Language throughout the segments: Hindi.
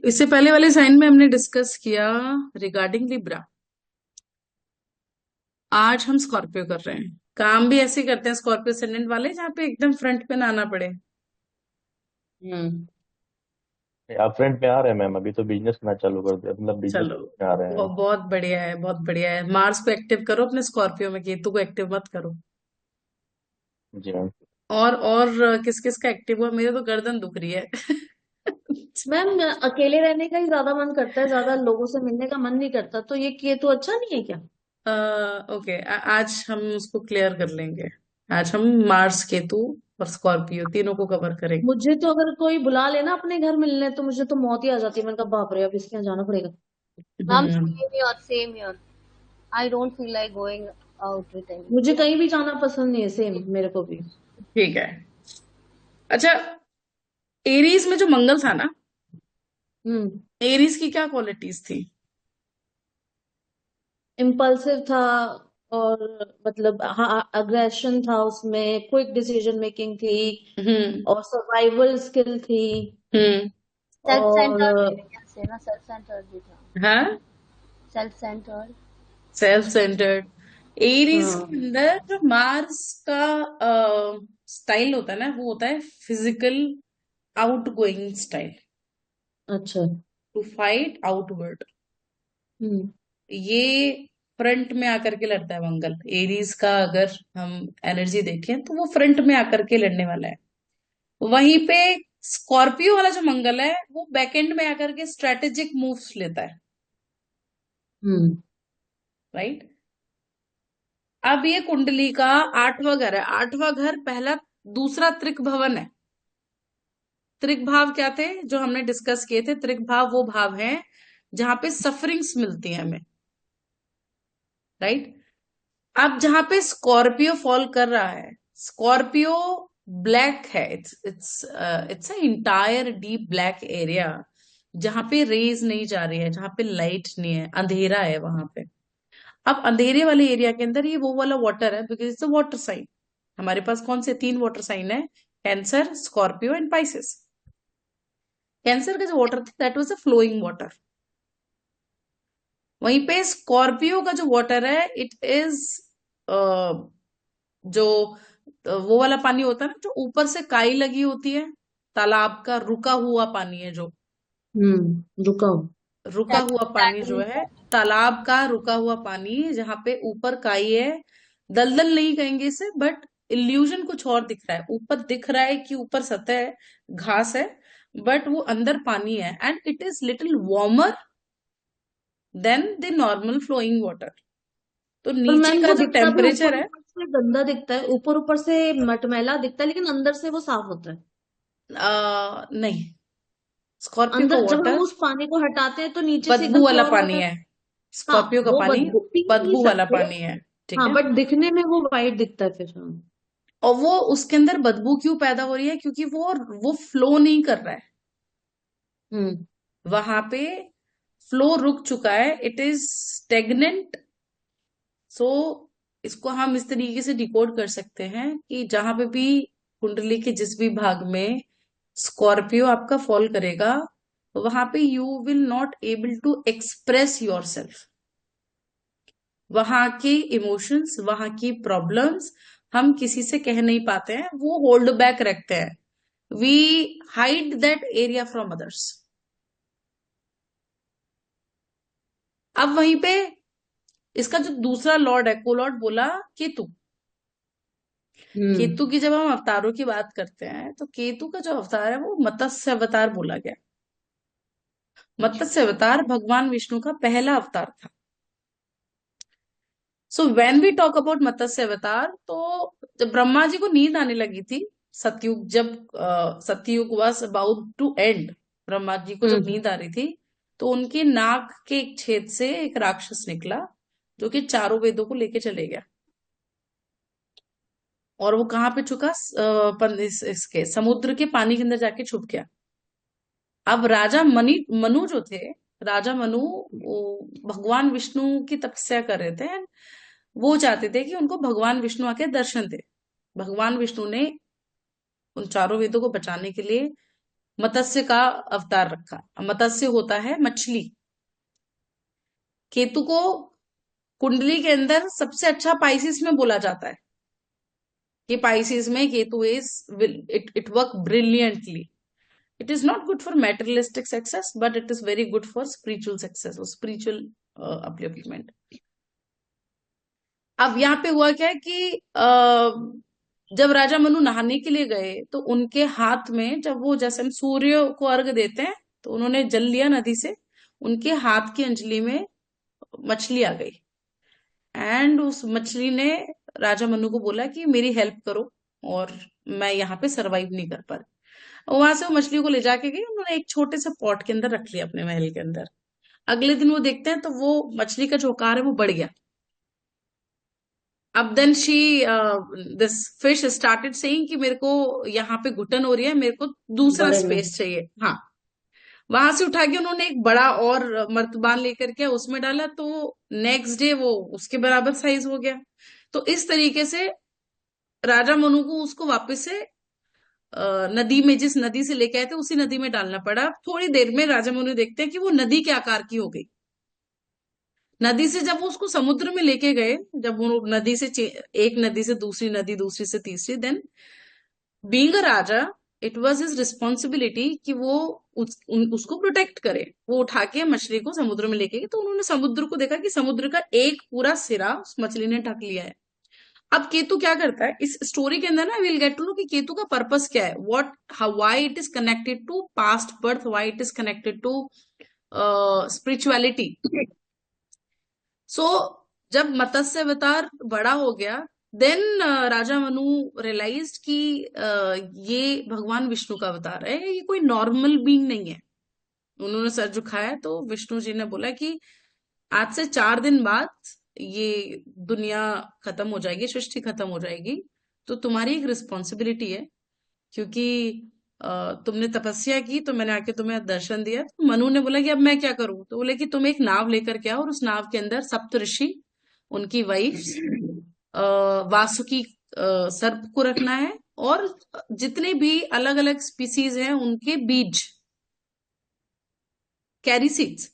इससे पहले वाले साइन में हमने डिस्कस किया रिगार्डिंग लिब्रा। आज हम स्कॉर्पियो कर रहे हैं। काम भी ऐसे ही करते हैं स्कॉर्पियो असेंडेंट वाले, जहाँ पे एकदम फ्रंट पे ना आना पड़े। हम्म। तो आप फ्रंट में आ रहे हैं मैम, अभी तो बिजनेस करना चालू कर दिया, मतलब बिजनेस चलो, में आ रहे हैं। बहुत बढ़िया है, बहुत बढ़िया है। मार्स को एक्टिव करो अपने स्कॉर्पियो में, केतु को एक्टिव मत करो। जी मैम। और किस किस का एक्टिव हुआ? मेरे तो गर्दन दुख रही है। मैम अकेले रहने का ही ज्यादा मन करता है, ज्यादा लोगों से मिलने का मन नहीं करता, तो ये तो अच्छा नहीं है क्या? ओके, आज हम उसको क्लियर कर लेंगे। आज हम मार्स, केतु और स्कॉर्पियो तीनों को कवर करेंगे। मुझे तो अगर कोई बुला लेना अपने घर मिलने तो मुझे तो मौत ही आ जाती है। मैंने कहा बाप रे, अब इसके यहाँ जाना पड़ेगा। Ma'am, hmm. same here, same here. I don't feel like going out with anyone. मुझे कहीं भी जाना पसंद नहीं है, सेम मेरे को भी। ठीक है। अच्छा, एरीज में जो मंगल था ना, हम्म। एरीज की क्या क्वालिटीज थी? इम्पल्सिव था, और मतलब हाँ, अग्रेशन था उसमें, क्विक डिसीजन मेकिंग थी, हम्म। और सर्वाइवल स्किल थी। हम्म। Self centered और भी क्या से ना self centered भी था. हाँ, Self centered. Self centred. Aries के हाँ। अंदर जो मार्स का स्टाइल होता है ना, वो होता है फिजिकल आउट गोइंग स्टाइल, अच्छा। To fight outward. हम्म। ये फ्रंट में आकर के लड़ता है मंगल। एरीज का अगर हम एनर्जी देखें तो वो फ्रंट में आकर के लड़ने वाला है। वहीं पे स्कॉर्पियो वाला जो मंगल है, वो बैकएंड में आकर के स्ट्रेटेजिक मूव्स लेता है। हम्म। राइट। अब ये कुंडली का 8वां घर है। 8वां घर पहला, दूसरा त्रिक भवन है। त्रिक भाव क्या थे जो हमने डिस्कस किए थे? त्रिक भाव वो भाव हैं जहां पे सफरिंग्स मिलती हैं हमें। राइट। अब जहां पे स्कॉर्पियो फॉल कर रहा है, स्कॉर्पियो ब्लैक है। It's entire deep black area, जहां पे रेज नहीं जा रही है, जहां पे लाइट नहीं है, अंधेरा है वहां पे। अब अंधेरे वाले एरिया के अंदर ये वो वाला वाटर है, because it's a water sign. हमारे पास कौन से 3 वाटर साइन है? Cancer, Scorpio and Pisces. Cancer का जो वाटर था, that was a flowing water. वहीं पे स्कॉर्पियो का जो वाटर है, इट इज जो वो वाला पानी होता है ना, जो ऊपर से काई लगी होती है, तालाब का रुका हुआ पानी है जो, रुका हूँ। रुका हुआ पानी जो Stagnant है, water. तालाब का रुका हुआ पानी, जहां पे ऊपर काई है। दलदल नहीं कहेंगे इसे, बट इल्यूजन कुछ और दिख रहा है। ऊपर दिख रहा है कि ऊपर सतह है, घास है, बट वो अंदर पानी है, and it is little warmer than the normal flowing water. तो पर नीचे मैम का वो जो दिखता भी टेम्परेचर ऊपर है, ऊपर से गंदा दिखता है, ऊपर ऊपर से मटमैला दिखता है, लेकिन अंदर से वो साफ होता है। नहीं, स्कॉर्पियो का अंदर जब हम वाटर उस पानी को हटाते हैं तो नीचे से बदबू एकदम वाला प्योर पानी होता है। है। हाँ, स्कॉर्पियो का वो पानी बदबू पी नहीं बदबू वाला सकते। पानी है। ठीक हाँ, है। बट दिखने में वो वाइट दिखता है फिर। हाँ। और वो उसके अंदर बदबू क्यों पैदा हो रही है? क्योंकि वो फ्लो नहीं कर रहा है हम्म। वहां पे। फ्लो रुक चुका है, इट इज स्टेगनेंट। सो इसको हम इस तरीके से डिकोड कर सकते हैं कि जहां पे भी कुंडली के जिस भी भाग में स्कॉर्पियो आपका फॉल करेगा, वहां पे you will not able to express yourself. वहां के इमोशंस, वहां की प्रॉब्लम्स हम किसी से कह नहीं पाते हैं, वो होल्ड बैक रखते हैं। We hide that area from others. अब वहीं पे इसका जो दूसरा लॉर्ड है, को लॉर्ड बोला केतु। हम्म। केतु की जब हम अवतारों की बात करते हैं, तो केतु का जो अवतार है वो मत्स्य अवतार बोला गया। अच्छा। मत्स्य अवतार भगवान विष्णु का पहला अवतार था। So when we talk about Matsya avatar, तो जब ब्रह्मा जी को नींद आने लगी थी, सतयुग जब Satyug was about to end, Brahma ji को जब हम्म। नींद आ रही थी, तो उनके नाक के एक छेद से एक राक्षस निकला, जो कि चारों वेदों को लेके चले गया। और वो कहाँ पे छुपा? इसके समुद्र के पानी के अंदर जाके छुप गया। अब राजा मनु जो थे, राजा मनु वो भगवान विष्णु की तपस्या कर रहे थे। वो चाहते थे कि उनको भगवान विष्णु आके दर्शन दे। भगवान विष्णु ने उन चारों वेदों को बचाने के लिए मत्स्य का अवतार रखा। मत्स्य होता है मछली। केतु को कुंडली के अंदर सबसे अच्छा पाइसिस में बोला जाता है कि पाइसिस में Ketu is it work brilliantly. It is not good for materialistic success but it is very good for spiritual success और स्पिरिचुअल अपलिफ्टमेंट। अब यहाँ पे हुआ क्या है कि जब राजा मनु नहाने के लिए गए तो उनके हाथ में, जब वो जैसे हम सूर्य को अर्घ देते हैं तो उन्होंने जल लिया नदी से, उनके हाथ की अंजलि में मछली आ गई। एंड उस मछली ने राजा मनु को बोला कि मेरी हेल्प करो और मैं यहाँ पे सरवाइव नहीं कर पा रही। वहां से वो मछली को ले जाके गई, उन्होंने एक छोटे से पॉट के अंदर रख लिया अपने महल के अंदर। अगले दिन वो देखते हैं तो वो मछली का जो आकार है वो बढ़ गया। अब then she this fish started saying कि मेरे को यहाँ पे घुटन हो रही है, मेरे को दूसरा बड़े में स्पेस चाहिए। हाँ, वहां से उठा के उन्होंने एक बड़ा और मर्तबान लेकर के उसमें डाला तो नेक्स्ट डे वो उसके बराबर साइज हो गया। तो इस तरीके से राजा मनु को उसको वापस से नदी में, जिस नदी से लेके आए थे उसी नदी में डालना पड़ा। थोड़ी देर में राजा मनु देखते हैं कि वो नदी के आकार की हो गई। नदी से जब वो उसको समुद्र में लेके गए, जब वो नदी से एक नदी से दूसरी नदी, दूसरी से तीसरी, then being a raja it was his responsibility कि वो उसको प्रोटेक्ट करे। वो उठा के मछली को समुद्र में लेके गए तो उन्होंने समुद्र को देखा कि समुद्र का एक पूरा सिरा उस मछली ने ढक लिया है। अब केतु क्या करता है इस स्टोरी के अंदर ना, विल गेट टू नो कि केतु का पर्पस क्या है, what why it is connected to past birth, why it is connected to spirituality. So जब मत्स्य अवतार बड़ा हो गया, देन राजा मनु रियलाइज कि ये भगवान विष्णु का अवतार है, ये कोई नॉर्मल बीइंग नहीं है। उन्होंने सर झुकाया तो विष्णु जी ने बोला कि आज से 4 दिन बाद ये दुनिया खत्म हो जाएगी, सृष्टि खत्म हो जाएगी, तो तुम्हारी एक रिस्पॉन्सिबिलिटी है, क्योंकि तुमने तपस्या की तो मैंने आके तुम्हें दर्शन दिया। तो मनु ने बोला कि अब मैं क्या करूं, तो बोले कि तुम एक नाव लेकर के आओ और उस नाव के अंदर सप्तऋषि, उनकी वाइफ्स, वासुकी सर्प को रखना है और जितने भी अलग अलग स्पीसीज हैं उनके बीज, कैरी सीड्स।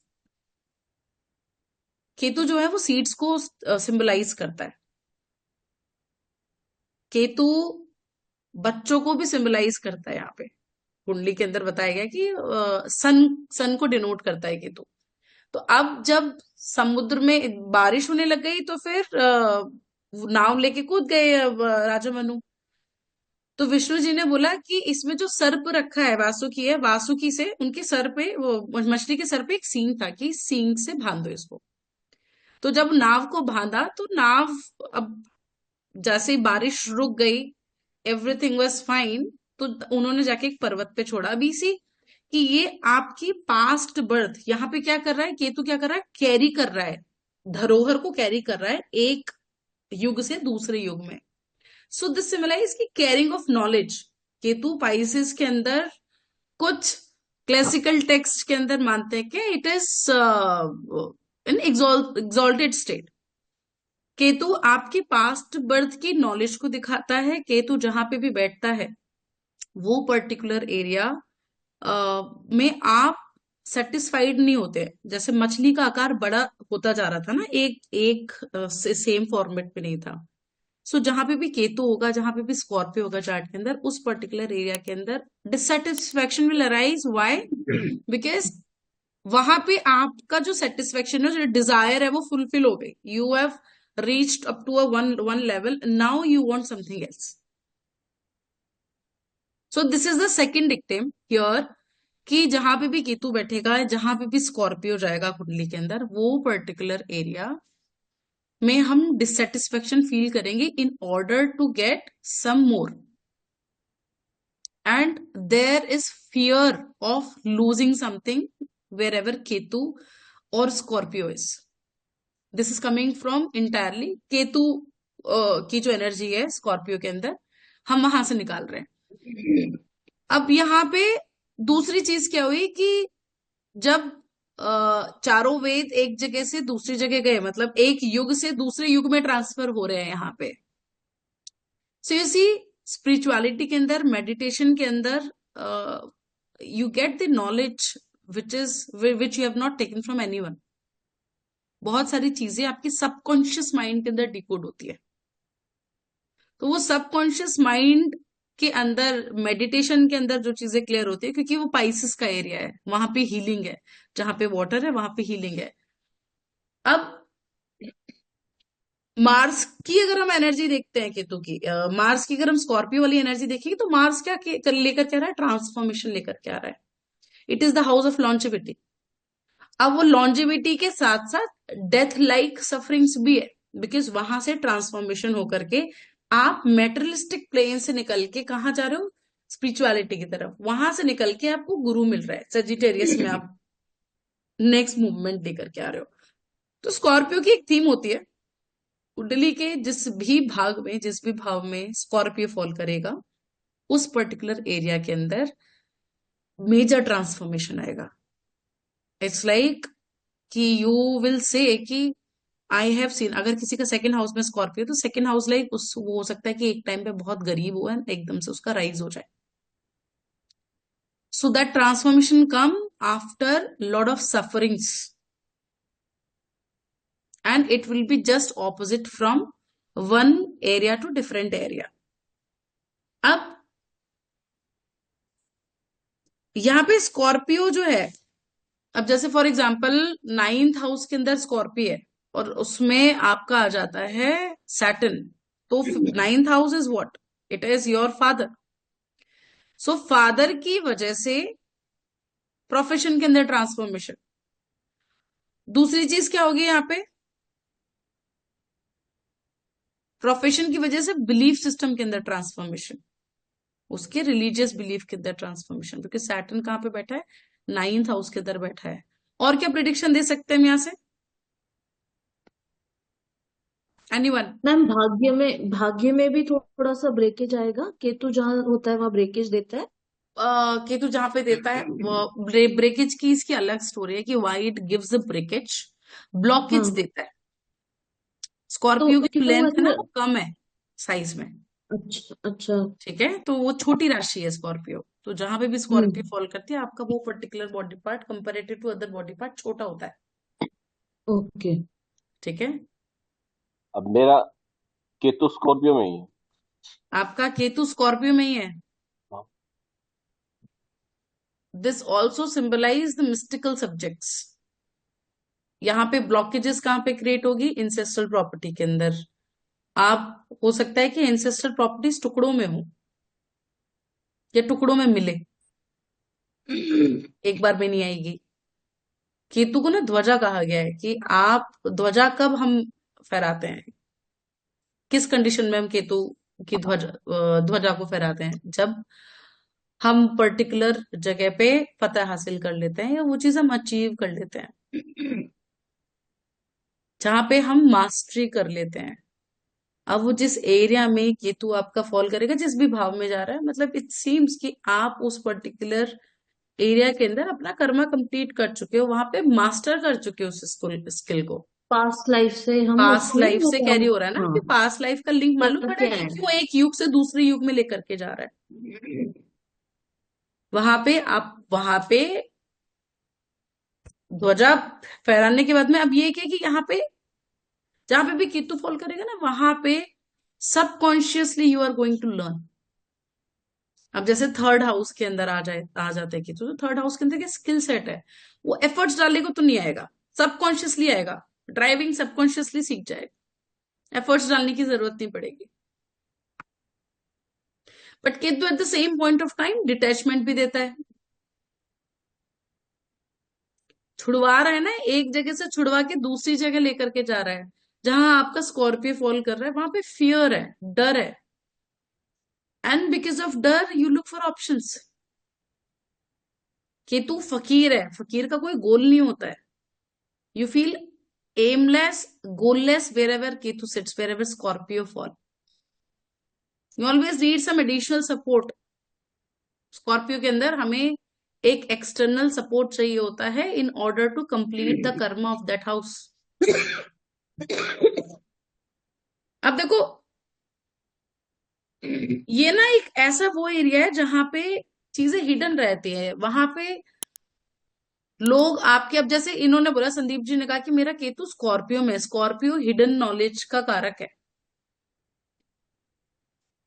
केतु जो है वो सीड्स को सिंबलाइज करता है। केतु बच्चों को भी सिंबलाइज करता है। यहाँ पे कुंडली के अंदर बताया गया कि सन को डिनोट करता है केतु। तो अब जब समुद्र में बारिश होने लग गई तो फिर नाव लेके कूद गए राजा मनु। तो विष्णु जी ने बोला कि इसमें जो सर्प रखा है वासुकी है, वासुकी से उनके सर पे, वो मछली के सर पे एक सींग था कि सींग से बांध दो इसको। तो जब नाव को बांधा तो नाव, अब जैसे ही बारिश रुक गई, एवरीथिंग वाज फाइन, तो उन्होंने जाके एक पर्वत पे छोड़ा। अब इसी कि ये आपकी पास्ट बर्थ यहाँ पे क्या कर रहा है, केतु क्या कर रहा है, कैरी कर रहा है, धरोहर को कैरी कर रहा है एक युग से दूसरे युग में। सो दिस सिम्बलाइज की carrying of knowledge. Ketu Pisces के अंदर कुछ क्लासिकल टेक्स्ट के अंदर मानते हैं कि it is in exalted state. Ketu आपकी पास्ट बर्थ की नॉलेज को दिखाता है। केतु जहां पे भी बैठता है वो पर्टिकुलर एरिया में आप सेटिस्फाइड नहीं होते। जैसे मछली का आकार बड़ा होता जा रहा था ना, एक एक सेम फॉर्मेट पे नहीं था। सो जहां पे भी केतु होगा, जहां पे भी स्कॉर्पियो होगा चार्ट के अंदर, उस पर्टिकुलर एरिया के अंदर dissatisfaction will arise. Why? Because वहां पे आपका जो सेटिस्फेक्शन है, जो डिजायर है, वो फुलफिल हो गई। You have reached up to a one level, now you want something else. So this is the second dictum here कि जहां पे भी केतु बैठेगा, जहां पे भी स्कॉर्पियो जाएगा कुंडली के अंदर, वो पर्टिकुलर एरिया में हम डिससेटिस्फेक्शन फील करेंगे in order to get some more, and there is fear of losing something wherever Ketu और Scorpio is. This is coming from entirely Ketu की जो एनर्जी है स्कॉर्पियो के अंदर, हम वहां से निकाल रहे हैं। अब यहाँ पे दूसरी चीज क्या हुई कि जब चारों वेद एक जगह से दूसरी जगह गए, मतलब एक युग से दूसरे युग में ट्रांसफर हो रहे हैं यहाँ पे। सो यू सी स्पिरिचुअलिटी के अंदर, मेडिटेशन के अंदर you get the knowledge which you have not taken from anyone. बहुत सारी चीजें आपकी सबकॉन्शियस माइंड के अंदर डिकोड होती है, तो वो सबकॉन्शियस माइंड के अंदर मेडिटेशन के अंदर जो चीजें क्लियर होती है, क्योंकि वो पाइसिस का एरिया है, वहां पे हीलिंग है, जहां पे वाटर है वहां पे हीलिंग है। अब मार्स की अगर हम एनर्जी देखते हैं, केतु की, मार्स की अगर हम स्कॉर्पियो वाली एनर्जी देखेंगे, तो मार्स लेकर के आ रहा है, ट्रांसफॉर्मेशन लेकर के आ रहा है। It is the house of longevity. अब वो लॉन्जिविटी के साथ साथ डेथ लाइक सफरिंग्स भी है, बिकॉज वहां से ट्रांसफॉर्मेशन होकर के आप मेटेरियलिस्टिक प्लेन से निकल के कहा जा रहे हो, स्पिरिचुअलिटी की तरफ। वहां से निकल के आपको गुरु मिल रहा है, सजिटेरियस में आप नेक्स्ट मूवमेंट लेकर के आ रहे हो। तो स्कॉर्पियो की एक थीम होती है, कुंडली के जिस भी भाव में स्कॉर्पियो फॉल करेगा, उस पर्टिकुलर एरिया के अंदर मेजर ट्रांसफॉर्मेशन आएगा। इट्स लाइक कि यू विल से कि आई हैव सीन, अगर किसी का सेकंड हाउस में स्कॉर्पियो, तो सेकंड हाउस लाइक उस वो हो सकता है कि एक टाइम पे बहुत गरीब हुआ है, एकदम से उसका राइज हो जाए। So that transformation come after lot of sufferings, and it will be just opposite from one area to different area. अब यहाँ पे स्कॉर्पियो जो है, अब जैसे फॉर एग्जाम्पल 9th हाउस के अंदर स्कॉर्पियो है और उसमें आपका आ जाता है सैटर्न, तो 9th house is what, it is your father. So father की वजह से प्रोफेशन के अंदर ट्रांसफॉर्मेशन। दूसरी चीज क्या होगी यहाँ पे, प्रोफेशन की वजह से बिलीफ सिस्टम के अंदर ट्रांसफॉर्मेशन, उसके रिलीजियस बिलीफ के अंदर ट्रांसफॉर्मेशन, क्योंकि सैटर्न कहाँ पे बैठा है, 9th हाउस के अंदर बैठा है। और क्या प्रिडिक्शन दे सकते हैं हम यहाँ से, एनीवन? मैम भाग्य में भी थोड़ा सा ब्रेकेज आएगा, केतु जहाँ होता है वहां ब्रेकेज देता है। केतु जहां पे देता है वो ब्रेकेज की इसकी अलग स्टोरी है कि why it gives a breakage, blockage हाँ, देता है। स्कॉर्पियो की जो तो लेंथ है ना ऐसे। वो कम है साइज में, अच्छा अच्छा। ठीक है, तो वो छोटी राशि है स्कॉर्पियो, तो जहां पे भी स्कॉर्पियो हम्म। फॉल करती है, आपका वो particular body part comparative to other body part छोटा होता है, ओके। ठीक है। अब मेरा केतु स्कॉर्पियो में ही है। आपका केतु स्कॉर्पियो में ही है। हाँ। This also symbolise the mystical subjects. यहाँ पे ब्लॉकेजेस कहाँ पे क्रिएट होगी, इंसेस्ट्रल प्रॉपर्टी के अंदर। आप हो सकता है कि एंसेस्ट्रल प्रॉपर्टीज टुकड़ों में हो या टुकड़ों में मिले, एक बार में नहीं आएगी। केतु को ना ध्वजा कहा गया है कि आप ध्वजा कब हम फहराते हैं, किस कंडीशन में हम केतु की ध्वजा को फहराते हैं, जब हम पर्टिकुलर जगह पे फतह हासिल कर लेते हैं या वो चीज हम अचीव कर लेते हैं, जहां पे हम मास्टरी कर लेते हैं। अब वो जिस एरिया में केतु आपका फॉल करेगा, जिस भी भाव में जा रहा है, मतलब इट सीम्स कि आप उस पर्टिकुलर एरिया के अंदर अपना कर्मा कंप्लीट कर चुके हो, वहां पे मास्टर कर चुके हो उस स्किल को। पास्ट लाइफ से हम पास्ट उसमें लाइफ वो से कैरी हो रहा है ना, हाँ कि पास्ट लाइफ का लिंक मालूम पड़ा करके है आए कि हैं। वो एक युग से दूसरे युग में लेकर के जा रहा है। वहां पे ध्वजा फहराने के बाद में अब ये क्या कि यहाँ पे जहां पे भी केतु फॉल करेगा ना, वहां पे subconsciously you are going to learn. अब जैसे थर्ड हाउस के अंदर आ जाते हैं केतु, तो थर्ड हाउस के अंदर क्या स्किल सेट है, वो एफर्ट्स डालेगा तो नहीं आएगा, सबकॉन्शियसली आएगा। ड्राइविंग सबकॉन्शियसली सीख जाएगा, एफर्ट्स डालने की जरूरत नहीं पड़ेगी। But Ketu at the same point of time detachment भी देता है, छुड़वा रहा है ना, एक जगह से छुड़वा के दूसरी जगह लेकर के जा रहा है। जहां आपका स्कॉर्पियो फॉल कर रहा है वहां पे फियर है, डर है, एंड बिकॉज ऑफ डर you look for options. Ketu फकीर है, फकीर का कोई गोल नहीं होता है। You feel aimless, goalless wherever Ketu sits, wherever Scorpio fall. You always need some additional support. Scorpio के अंदर हमें एक एक्सटर्नल सपोर्ट चाहिए होता है in order to complete the karma of that house. अब देखो, ये ना एक ऐसा वो एरिया है जहां पे चीजें हिडन रहती है वहां पे। लोग आपके, अब जैसे इन्होंने बोला, संदीप जी ने कहा कि मेरा केतु स्कॉर्पियो में, स्कॉर्पियो हिडन नॉलेज का कारक है।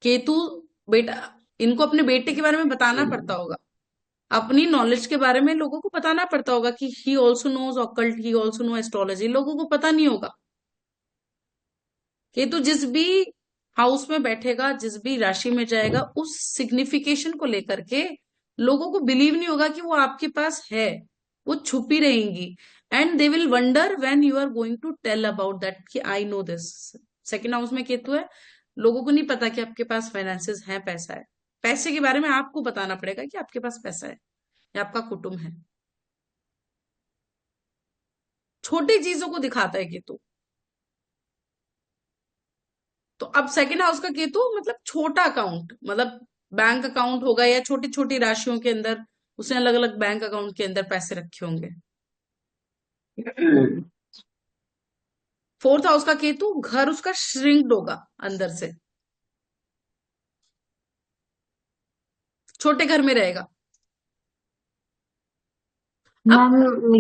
केतु, बेटा, इनको अपने बेटे के बारे में बताना पड़ता होगा, अपनी नॉलेज के बारे में लोगों को बताना पड़ता होगा कि he also knows occult, he also know astrology. लोगों को पता नहीं होगा। केतु जिस भी हाउस में बैठेगा, जिस भी राशि में जाएगा, उस सिग्निफिकेशन को लेकर के लोगों को बिलीव नहीं होगा कि वो आपके पास है, वो छुपी रहेंगी। And they will wonder when you are going to tell about that कि I know this. Second house में केतु है, लोगों को नहीं पता कि आपके पास फाइनेंसेस है, पैसा है। पैसे के बारे में आपको बताना पड़ेगा कि आपके पास पैसा है या आपका कुटुंब है। छोटी चीजों को दिखाता है केतु। तो अब सेकंड हाउस का केतु मतलब छोटा अकाउंट, मतलब बैंक अकाउंट होगा या छोटी छोटी राशियों के अंदर उसने अलग अलग बैंक अकाउंट के अंदर पैसे रखे होंगे। फोर्थ हाउस का केतु, घर उसका श्रिंक्ड होगा अंदर से, छोटे घर में रहेगा। अब मैम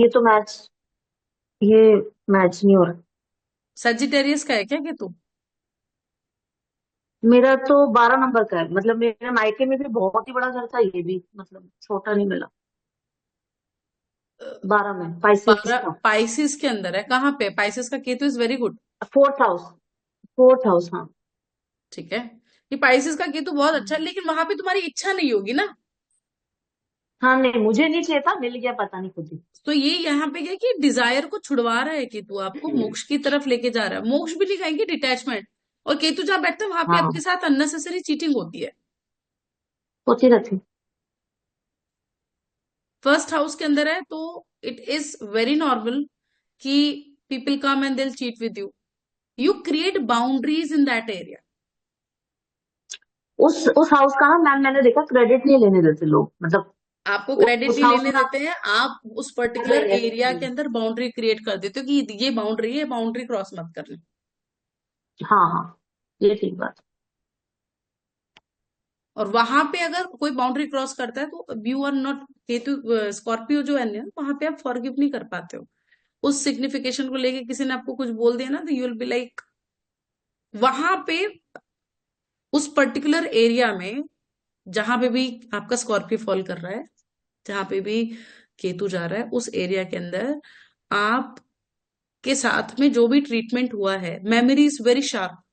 ये मैच नहीं हो रहा। सजिटेरियस का है क्या केतु? मेरा तो 12 नंबर का है, मतलब मेरे मायके में भी बहुत ही बड़ा घर था, ये भी मतलब छोटा नहीं मिला। 12 में पाइसेस बारह का। पाइसिस के अंदर है। कहाँ पे? पाइसिस का Ketu is very good. Fourth house. Fourth house, हाँ। ठीक है, ये पाइसिस का केतु बहुत अच्छा है, लेकिन वहां पे तुम्हारी इच्छा नहीं होगी ना। हाँ नहीं, मुझे नहीं चाहिए था, मिल गया पता नहीं खुद ही। तो ये यहाँ पे क्या है कि डिजायर को छुड़वा रहा है केतु, आपको मोक्ष की तरफ लेके जा रहा है। मोक्ष भी नहीं कहेंगे, डिटैचमेंट। और केतु जहां बैठता है वहां पे आपके हाँ, साथ अननेसेसरी चीटिंग होती है। होती रहती। फर्स्ट हाउस के अंदर है तो इट इज वेरी नॉर्मल कि पीपल कम एंड दिल cheat with you. You create boundaries in that area. उस हाउस का ना मैम, मैंने देखा क्रेडिट नहीं लेने देते लोग, मतलब आपको क्रेडिट उस नहीं हाउस लेने में ना। देते हैं, आप उस पर्टिकुलर एरिया के अंदर बाउंड्री क्रिएट कर देते हो कि ये बाउंड्री है, बाउंड्री क्रॉस मत करना। हाँ हाँ, ये ठीक बात। और वहां पे अगर कोई बाउंड्री क्रॉस करता है तो you are not, Ketu Scorpio जो है ना, वहां पे आप फॉरगिव नहीं कर पाते हो। उस सिग्निफिकेशन को लेके किसी ने आपको कुछ बोल दिया ना, तो यू विल बी लाइक, वहां पे उस पर्टिकुलर एरिया में जहां पे भी आपका स्कॉर्पियो फॉल कर रहा है, जहां पे भी केतु जा रहा है, उस एरिया के अंदर आप के साथ में जो भी ट्रीटमेंट हुआ है, memory is very sharp.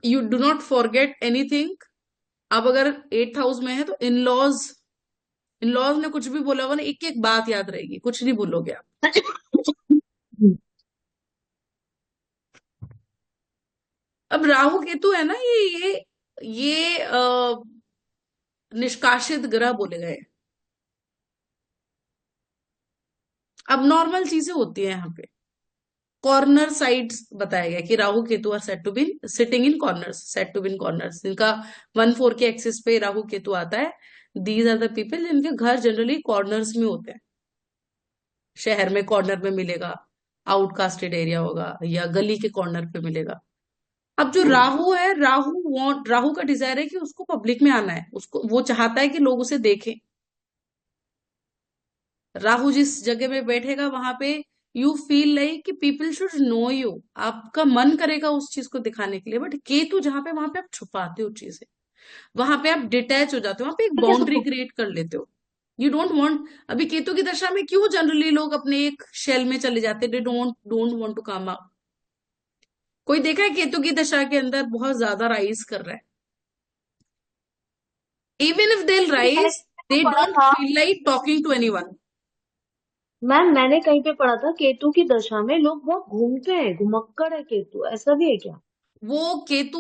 You do not forget anything. अब अगर एट्थ हाउस में है तो इनलॉज, इनलॉज ने कुछ भी बोला होगा ना, एक एक बात याद रहेगी, कुछ नहीं भूलोगे आप। अब राहु केतु है ना, ये निष्कासित ग्रह बोले गए। अब नॉर्मल चीजें होती है यहाँ पे। कॉर्नर साइड्स बताया गया कि Rahu Ketu are set to be sitting in corners, set to be in corners. जिनका 1/4 के एक्सिस पे राहु केतु आता है, दीज आर द पीपल जिनके घर जनरली कॉर्नर्स में होते हैं। शहर में कॉर्नर में मिलेगा, आउटकास्टेड एरिया होगा, या गली के कॉर्नर पे मिलेगा। अब जो राहु है, राहु का डिजायर है कि उसको पब्लिक में आना है, उसको वो चाहता है कि लोग उसे देखें। राहु जिस जगह में बैठेगा वहां पे यू फील लाइक कि पीपल शुड नो यू, आपका मन करेगा उस चीज को दिखाने के लिए। बट केतु जहां पे, वहां पे आप छुपाते हो चीजें, वहां पे आप डिटैच हो जाते हो, वहां पे एक देखिए बाउंड्री सबको। क्रिएट कर लेते हो। You don't want. अभी केतु की दशा में क्यों जनरली लोग अपने एक शेल में चले जाते हैं, they don't want to come out. कोई देखा है केतु की दशा के अंदर बहुत ज्यादा राइज कर रहा है, इवन इफ दे मैंने राइज, दे पढ़ा डोंट था feel like talking to anyone. Ma'am, मैंने कहीं पे पढ़ा था केतु की दशा में लोग बहुत घूमते हैं, घुमक्कड़ है केतु, ऐसा भी है क्या? वो केतु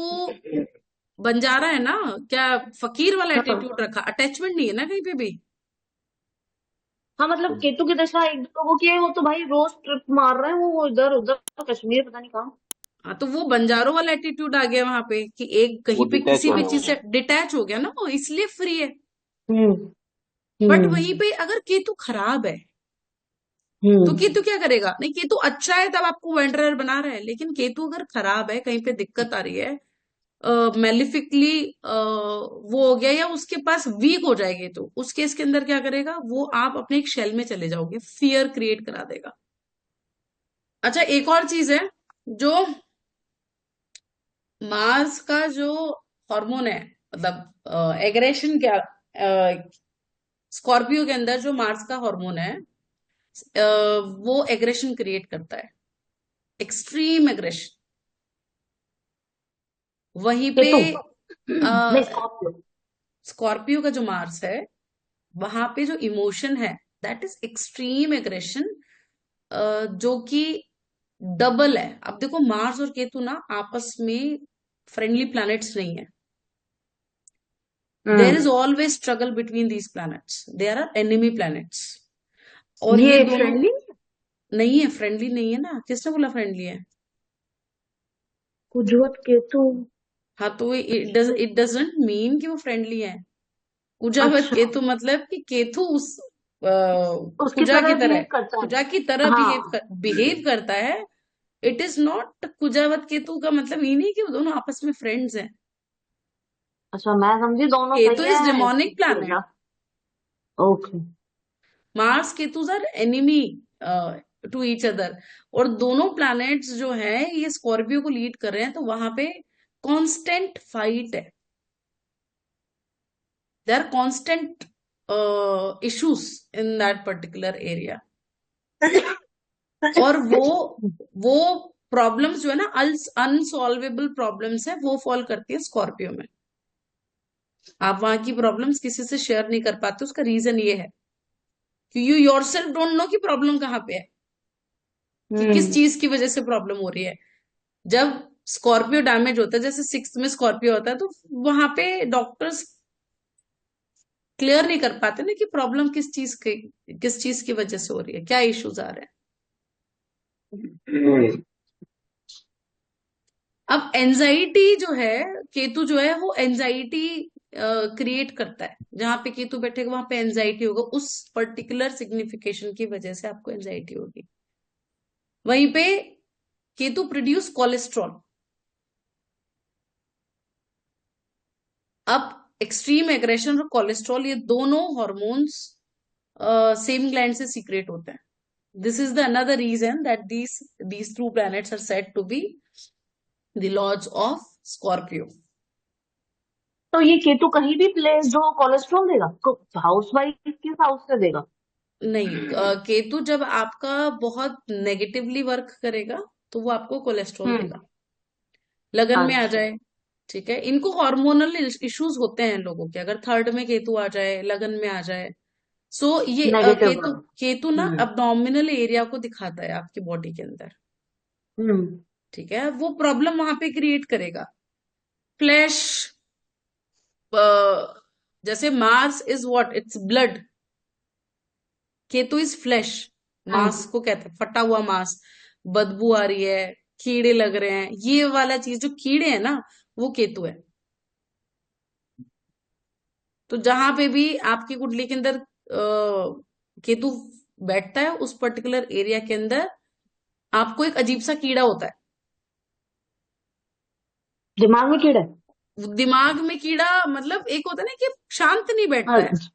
बंजारा है ना, क्या फकीर वाला हाँ एटीट्यूड रखा, अटैचमेंट नहीं है ना कहीं पे भी। हाँ, मतलब केतु की दशा एक दो लोगों की है, वो तो भाई रोज ट्रिप मार रहे हैं, वो इधर उधर कश्मीर पता नहीं कहाँ। हाँ, तो वो बंजारों वाला एटीट्यूड आ गया वहां पे कि एक वो कहीं पे डिटैच किसी हो भी गया। चीज से डिटैच हो गया ना, वो इसलिए फ्री है। हम्म बट वहीं हम्म पे अगर केतु खराब है तो हम्म केतु क्या करेगा? नहीं, केतु अच्छा है तब आपको वेंडरर बना रहा है, लेकिन केतु अगर खराब है, कहीं पे दिक्कत आ रही है, मेलिफिकली वो हो गया या उसके पास वीक हो जाएगी, तो उस केस के अंदर क्या करेगा वो, आप अपने एक शेल में चले जाओगे, फियर क्रिएट करा देगा। अच्छा, एक और चीज है, जो मार्स का जो हार्मोन है, मतलब एग्रेशन, क्या स्कॉर्पियो के अंदर जो मार्स का हार्मोन है, वो एग्रेशन क्रिएट करता है, एक्सट्रीम एग्रेशन। वहीं पे केतु नहीं, स्कॉर्पियो। स्कॉर्पियो का जो मार्स है, वहां पे जो इमोशन है, दैट इज एक्सट्रीम एग्रेशन, जो कि डबल है। अब देखो, मार्स और केतु ना आपस में फ्रेंडली प्लैनेट्स नहीं है। There is always struggle between these planets, they are enemy planets. और ये ये दोनों फ्रेंडली नहीं है, फ्रेंडली नहीं है ना, किसने बोला फ्रेंडली है? कुजवत केतु। हाँ, तो इट डजंट मीन कि वो फ्रेंडली है। कुजावत अच्छा, केतु मतलब कि केतु उस उसकी कुजा की तरह तरह, बिहेव करता है। कुजा की तरह हाँ, बिहेव करता है। इट इज नॉट, कुजावत केतु का मतलब ये नहीं कि वो दोनों आपस में फ्रेंड्स हैं। अच्छा, मैं समझी दोनों केतु सही इज है, डेमोनिक इसकी प्लैनेट। वजह। Okay. Mars Ketu's are enemy to each other. और दोनों प्लैनेट्स जो हैं ये स्कॉर्पियो को लीड कर रहे हैं, तो वहां पे कांस्टेंट फाइट है, there are constant issues in that particular area. और वो प्रॉब्लम्स जो है ना, अनसॉल्वेबल प्रॉब्लम्स है, वो फॉल करती है स्कॉर्पियो में। आप वहां की प्रॉब्लम्स किसी से शेयर नहीं कर पाते, उसका रीजन ये है कि यू योरसेल्फ डोंट नो कि प्रॉब्लम कहाँ पे है, कि किस हम्म। चीज की वजह से प्रॉब्लम हो रही है। जब स्कॉर्पियो डैमेज होता है, जैसे सिक्स्थ में स्कॉर्पियो होता है, तो वहां पे डॉक्टर्स क्लियर नहीं कर पाते ना कि प्रॉब्लम किस चीज की वजह से हो रही है, क्या इश्यूज आ रहे हैं। अब एंजाइटी जो है, केतु जो है वो एंजाइटी क्रिएट करता है। जहां पे केतु बैठेगा वहां पे एंजाइटी होगा, उस पर्टिकुलर सिग्निफिकेशन की वजह से आपको एंजाइटी होगी। वहीं पे केतु प्रोड्यूस कोलेस्ट्रॉल। अब एक्सट्रीम एग्रेशन और कोलेस्ट्रॉल, ये दोनों हॉर्मोन्स सेम ग्लैंड से सीक्रेट होते हैं। This is the another reason that these two planets are said to be the lords of Scorpio. तो ये केतु कहीं भी प्लेस्ड हो कोलेस्ट्रॉल देगा? हाउस वाइफ किस हाउस से देगा? नहीं, केतु जब आपका बहुत नेगेटिवली वर्क करेगा तो वो आपको कोलेस्ट्रॉल हम्म। देगा। लगन में आ अच्छा। जाए, ठीक है, इनको हार्मोनल इश्यूज होते हैं लोगों के, अगर थर्ड में केतु आ जाए, लगन में आ जाए। सो ये नेगेटिव केतु वाला। केतु ना हम्म। अबडोमिनल एरिया को दिखाता है आपकी बॉडी के अंदर, हम्म। ठीक है, वो प्रॉब्लम वहां पे क्रिएट करेगा। फ्लैश, जैसे Mars is what, its blood, Ketu is flash. मांस हम्म। को कहते हैं फटा हुआ मांस, बदबू आ रही है, कीड़े लग रहे हैं, ये वाला चीज, जो कीड़े हैं ना, वो केतु है। तो जहां पे भी आपकी कुंडली के अंदर केतु बैठता है, उस पर्टिकुलर एरिया के अंदर आपको एक अजीब सा कीड़ा होता है। दिमाग में कीड़ा है? दिमाग में कीड़ा मतलब, एक होता है ना कि शांत नहीं बैठता है। हाँ।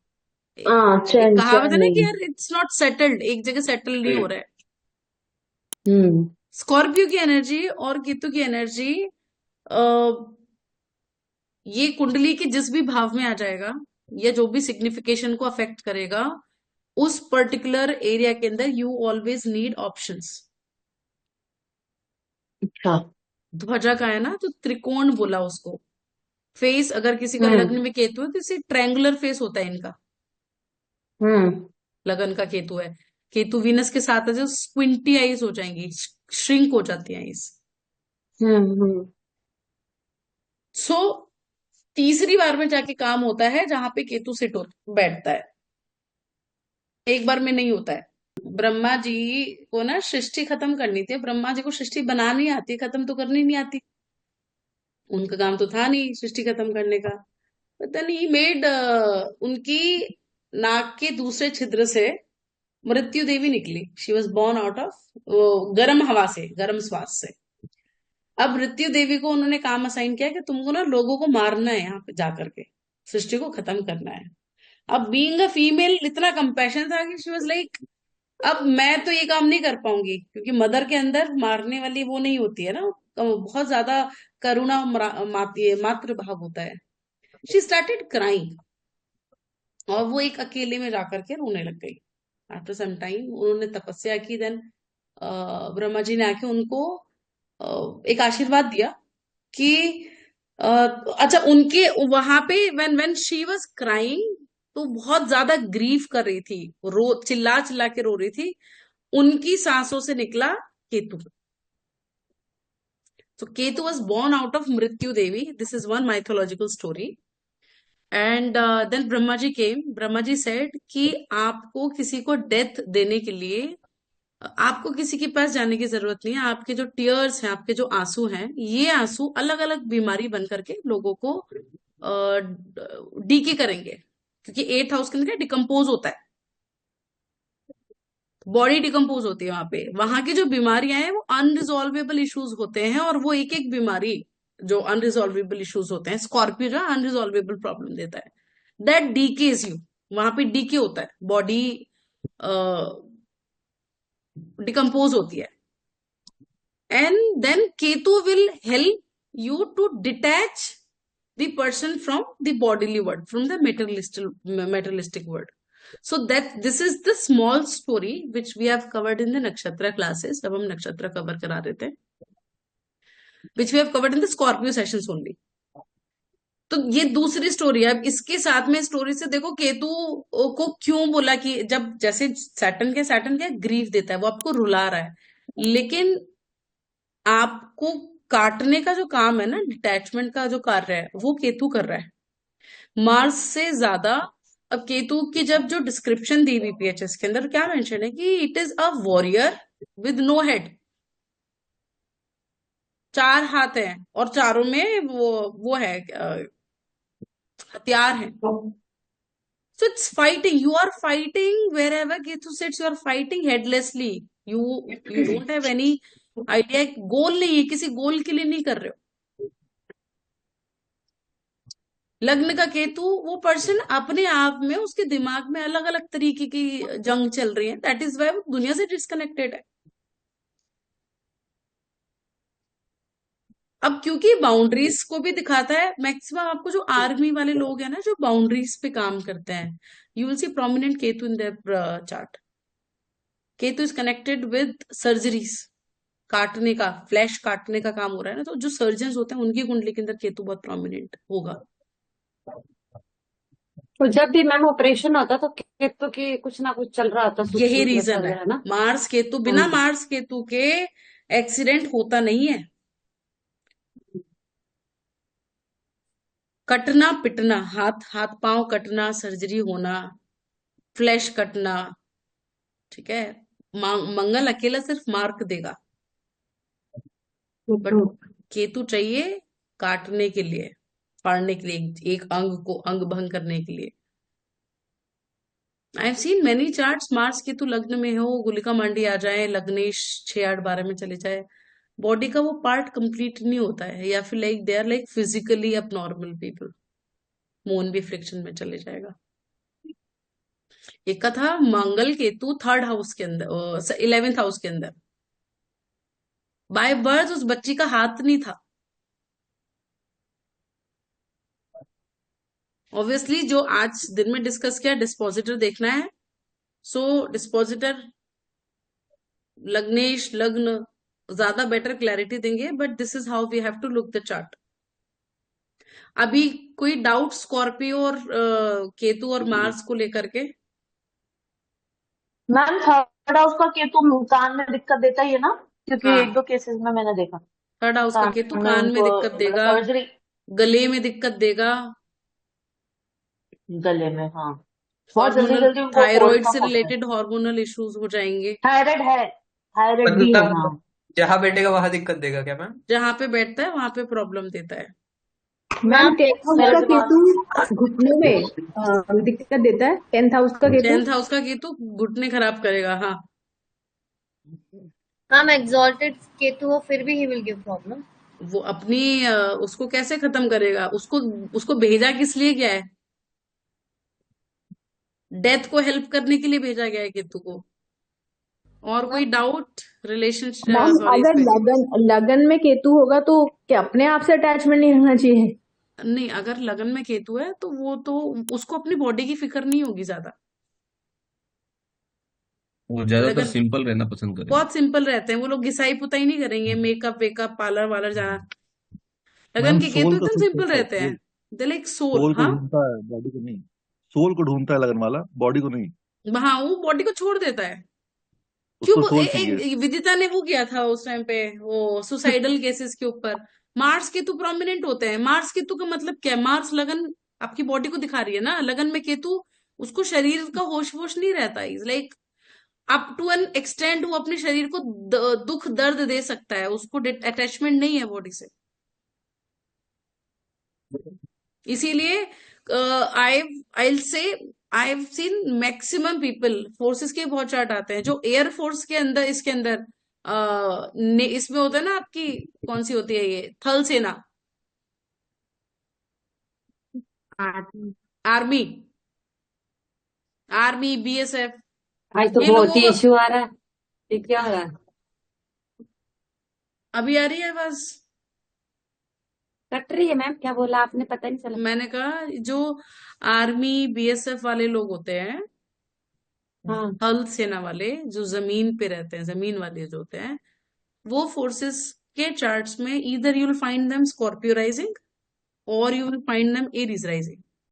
हाँ, एक चैन कहावत है चैन ना कि नहीं। यार इट्स नॉट सेटल्ड, एक जगह सेटल नहीं हो रहा है। हम्म। स्कॉर्पियो की एनर्जी और केतु की एनर्जी, ये कुंडली के जिस भी भाव में आ जाएगा, या जो भी सिग्निफिकेशन को अफेक्ट करेगा, उस पर्टिकुलर एरिया के अंदर यू ऑलवेज नीड ऑप्शंस। अच्छा। ध्वजा का है ना, तो त्रिकोण बोला उसको। फेस, अगर किसी का हम्म। लग्न में केतु है तो इसे ट्रायंगुलर फेस होता है इनका। हम्म। लगन का केतु है, केतु वीनस के साथ है, जो स्क्विंटी आईज हो जाएंगी, श्रिंक हो जाती है आईज। हम्म। सो तीसरी बार में जाके काम होता है जहां पे केतु सिट हो बैठता है, एक बार में नहीं होता है। ब्रह्मा जी को ना सृष्टि खत्म करनी थी, ब्रह्मा जी को सृष्टि बनानी आती, खत्म तो करनी नहीं आती। उनका काम तो था नहीं सृष्टि खत्म करने का। पता नहीं मेड, उनकी नाक के दूसरे छिद्र से मृत्यु देवी निकली। She was born out of गर्म हवा से, गर्म श्वास से। अब मृत्यु देवी को उन्होंने काम असाइन किया कि तुमको ना लोगों को मारना है, यहाँ पे जाकर के सृष्टि को खत्म करना है। अब बीइंग अ फीमेल इतना कंपैशन था कि शी वाज लाइक, अब मैं तो ये काम नहीं कर पाऊंगी, क्योंकि मदर के अंदर मारने वाली वो नहीं होती है ना, बहुत ज्यादा करुणा मातृ भाव होता है। शी स्टार्टेड क्राइंग, और वो एक अकेले में जाकर के रोने लग गई। आफ्टर सम टाइम उन्होंने तपस्या की, देन ब्रह्मा जी ने आके उनको एक आशीर्वाद दिया कि अ, अच्छा, उनके वहां पे when when she was crying, तो बहुत ज्यादा ग्रीव कर रही थी, रो चिल्ला चिल्ला के रो रही थी, उनकी सांसों से निकला Ketu. So Ketu was born out of Mrityu Devi. This is one mythological story. And then Brahma ji came. Brahma ji said कि आपको किसी को डेथ देने के लिए आपको किसी के पास जाने की जरूरत नहीं है। आपके जो टीयर्स हैं, आपके जो आंसू हैं, ये आंसू अलग अलग बीमारी बन करके लोगों को डीके करेंगे, क्योंकि 8th हाउस के अंदर डिकम्पोज होता है, बॉडी डिकम्पोज होती है। वहां की जो बीमारियां हैं वो अनरिजॉल्वेबल इश्यूज होते हैं, और वो एक एक बीमारी जो अनरिजॉल्वेबल इश्यूज होते हैं, स्कॉर्पियो जो अनरिजॉल्वेबल प्रॉब्लम देता है, दैट डीकेज यू। वहां पे डीके होता है, बॉडी डिकम्पोज होती है। And then Ketu will help you to detach the person from the bodily world, from the materialistic world. So that this is the small story which we have covered in the nakshatra classes. जब हम नक्षत्र कवर करा रहे थे, which we have covered in the Scorpio sessions only. तो ये दूसरी स्टोरी है। अब इसके साथ में स्टोरी से देखो केतु को क्यों बोला कि जब जैसे सैटर्न क्या ग्रीफ देता है, वो आपको रुला रहा है, लेकिन आपको काटने का जो काम है ना, डिटैचमेंट का जो कार्य है, वो केतु कर रहा है मार्स से ज्यादा। अब केतु की जब जो डिस्क्रिप्शन दी हुई पीएचएस के अंदर क्या मेंशन है कि it is a warrior with no head, 4 हाथ हैं और चारों में वो है हथियार है। So it's fighting, you are fighting wherever Ketu sits, you are fighting headlessly, you you don't have any idea, goal नहीं है, किसी गोल के लिए नहीं कर रहे हो। लग्न का केतु, वो पर्सन अपने आप में, उसके दिमाग में अलग अलग तरीके की जंग चल रही है, दैट इज वाई वो दुनिया से डिस्कनेक्टेड है। अब क्योंकि बाउंड्रीज को भी दिखाता है, मैक्सिमम आपको जो आर्मी वाले लोग हैं ना, जो बाउंड्रीज पे काम करते हैं, you will see prominent Ketu in their chart. Ketu is connected with surgeries, काटने का, फ्लैश काटने का काम हो रहा है ना, तो जो सर्जन होते हैं उनकी कुंडली के अंदर केतु बहुत प्रोमिनेंट होगा। तो जब भी मैम ऑपरेशन होता तो केतु की कुछ ना कुछ चल रहा था, यही सूक्ष्म रीजन है, वगैरह ना। मार्स केतु, बिना मार्स केतु के एक्सीडेंट होता नहीं है। कटना पिटना, हाथ पांव कटना, सर्जरी होना, फ्लैश कटना, ठीक है। मंगल अकेला सिर्फ मार्क देगा, बट केतु चाहिए काटने के लिए, फाड़ने के लिए, एक अंग को अंग भंग करने के लिए। I have seen many charts, Mars Ketu लग्न में हो, गुलिका मांडी आ जाए, लग्नेश 6 8 12 में चले जाए, बॉडी का वो पार्ट कंप्लीट नहीं होता है, या फिर like they are like physically abnormal people, moon भी फ्रिक्शन में चले जाएगा। एक का था मंगल केतु 3rd हाउस के अंदर, 11th हाउस के अंदर, बाय बर्थ उस बच्ची का हाथ नहीं था। ऑब्वियसली जो आज दिन में डिस्कस किया, डिस्पोजिटर देखना है। सो डिस्पोजिटर, लग्नेश, लग्न ज्यादा बेटर क्लैरिटी देंगे, but this is how we have to look the chart. अभी कोई डाउट स्कॉर्पियो और केतु और मार्स को लेकर के? मैम 3rd हाउस का केतु कान में दिक्कत देता ही है ना, क्योंकि हाँ, 1 2 केसेस में मैंने देखा 3rd हाउस का केतु कान में कान में उनको दिक्कत मतलब देगा, सर्जरी, गले में दिक्कत देगा, गले में, हाँ बहुत जल्दी हार्मोनल, जल्दी उनको कोल्ड थायराइड कफ से होता है। रिलेटेड हार्मोनल इश्यूज हो जाएंगे। थायराइड भी है, हाँ। मतलब जहाँ बैठेगा वहां दिक्कत देगा क्या मैम? जहां पे बैठता है वहां पे प्रॉब्लम देता है। मैम 10th हाउस मेरा का दिमाग, केतु घुटनों में दिक्कत देता है। 10th हाउस का केतु 10th हाउस का केतु घुटने खराब करेगा, हाँ। मैम exalted केतु हो फिर भी he will give problem. वो अपनी उसको कैसे खत्म करेगा? उसको उसको भेजा किस लिए गया है? डेथ को हेल्प करने के लिए भेजा गया है केतु को। और कोई डाउट रिलेशनशिप, मैम सॉरी इस अगर पे? लगन में केतु होगा तो क्या अपने आप से अटैचमेंट नहीं रहना चाहिए? नहीं, अगर लगन में केतु है तो वो तो उसको अपनी बॉडी की फिक्र नहीं होगी ज्यादा। वो ज्यादातर लगन सिंपल रहना पसंद करेंगे। बहुत सिंपल रहते हैं वो लोग, घिसाई पुताई नहीं करेंगे, मेकअप वेकअप पार्लर वालर जाना। लगन मैम के केतु सोल को एकदम खुद सिंपल खोजता है, रहते हैं। Soul they like soul. Soul को हाँ ढूंढता है, बॉडी को नहीं। सोल को ढूंढता है लगन वाला, बॉडी को नहीं। हाँ, वो बॉडी को छोड़ देता है। क्यों उसको सोल चाहिए। एक विदिता ने वो किया था उस टाइम पे, वो सुसाइडल केसेस के ऊपर। मार्स केतु प्रोमिनेंट होते हैं। मार्स केतु का मतलब क्या है? मार्स लगन आपकी बॉडी को दिखा रही है ना, लगन में केतु उसको शरीर का होश वोश नहीं रहता। Is like up to an extent वो अपने शरीर को दुख दर्द दे सकता है, उसको अटैचमेंट नहीं है बॉडी से। इसीलिए आई आई से I have seen maximum people, forces के बहुत चार्ट आते हैं जो एयर फोर्स के अंदर, इसके अंदर इसमें होता है ना, आपकी कौन सी होती है ये, थल सेना, आर्मी, आर्मी, बीएसएफ, आज तो ये बहुत लोगों ही का। इशू आ रहा है, ये क्या हो रहा है? अभी आ रही है आवाज? कट रही है मैम, क्या बोला आपने, पता नहीं चला। मैंने कहा जो आर्मी बीएसएफ वाले लोग होते हैं, हाँ थल सेना वाले जो जमीन पे रहते हैं, जमीन वाले जो होते हैं, वो फोर्सेस के चार्ट्स में either you will find them Scorpio rising और you will find them Aries rising.